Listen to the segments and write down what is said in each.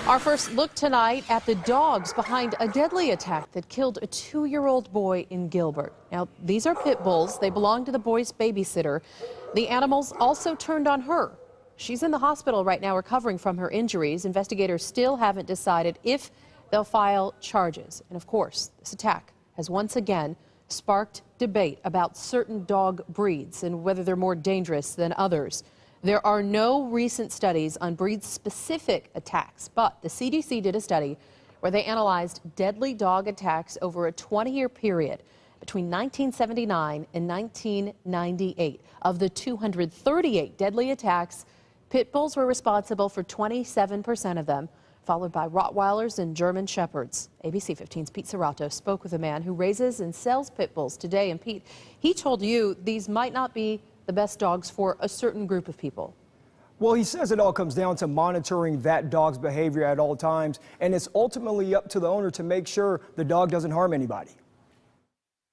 Our first look tonight at the dogs behind a deadly attack that killed a 2-year-old boy in Gilbert. Now, these are pit bulls. They belong to the boy's babysitter. The animals also turned on her. She's in the hospital right now recovering from her injuries. Investigators still haven't decided if they'll file charges. And of course, this attack has once again sparked debate about certain dog breeds and whether they're more dangerous than others. There are no recent studies on breed-specific attacks, but the CDC did a study where they analyzed deadly dog attacks over a 20-year period between 1979 and 1998. Of the 238 deadly attacks, pit bulls were responsible for 27% of them, followed by Rottweilers and German Shepherds. ABC 15's Pete Serrato spoke with a man who raises and sells pit bulls today. And Pete, he told you these might not be the best dogs for a certain group of people. Well, he says it all comes down to monitoring that dog's behavior at all times, and it's ultimately up to the owner to make sure the dog doesn't harm anybody.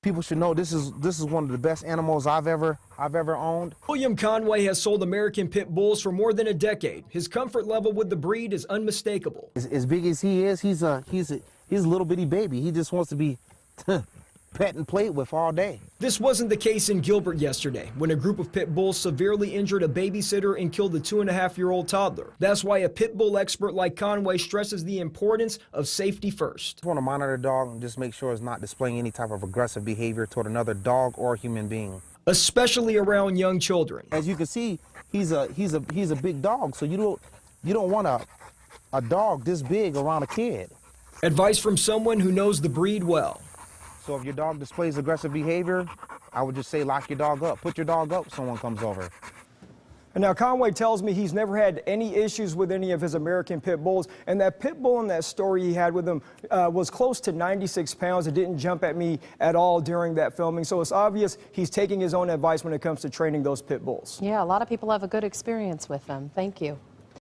People should know this is one of the best animals I've ever owned. William Conway has sold American pit bulls for more than a decade. His comfort level with the breed is unmistakable. As big as he is, he's a little bitty baby. He just wants to be pet and played with all day. This wasn't the case in Gilbert yesterday, when a group of pit bulls severely injured a babysitter and killed a 2.5-year-old toddler. That's why a pit bull expert like Conway stresses the importance of safety first. I want to monitor the dog and just make sure it's not displaying any type of aggressive behavior toward another dog or human being. Especially around young children. As you can see, he's a big dog, so you don't want a dog this big around a kid. Advice from someone who knows the breed well. So if your dog displays aggressive behavior, I would just say lock your dog up. Put your dog up if someone comes over. And now Conway tells me he's never had any issues with any of his American pit bulls, and that pit bull in that story he had with him was close to 96 pounds. It didn't jump at me at all during that filming, so it's obvious he's taking his own advice when it comes to training those pit bulls. Yeah, a lot of people have a good experience with them. Thank you.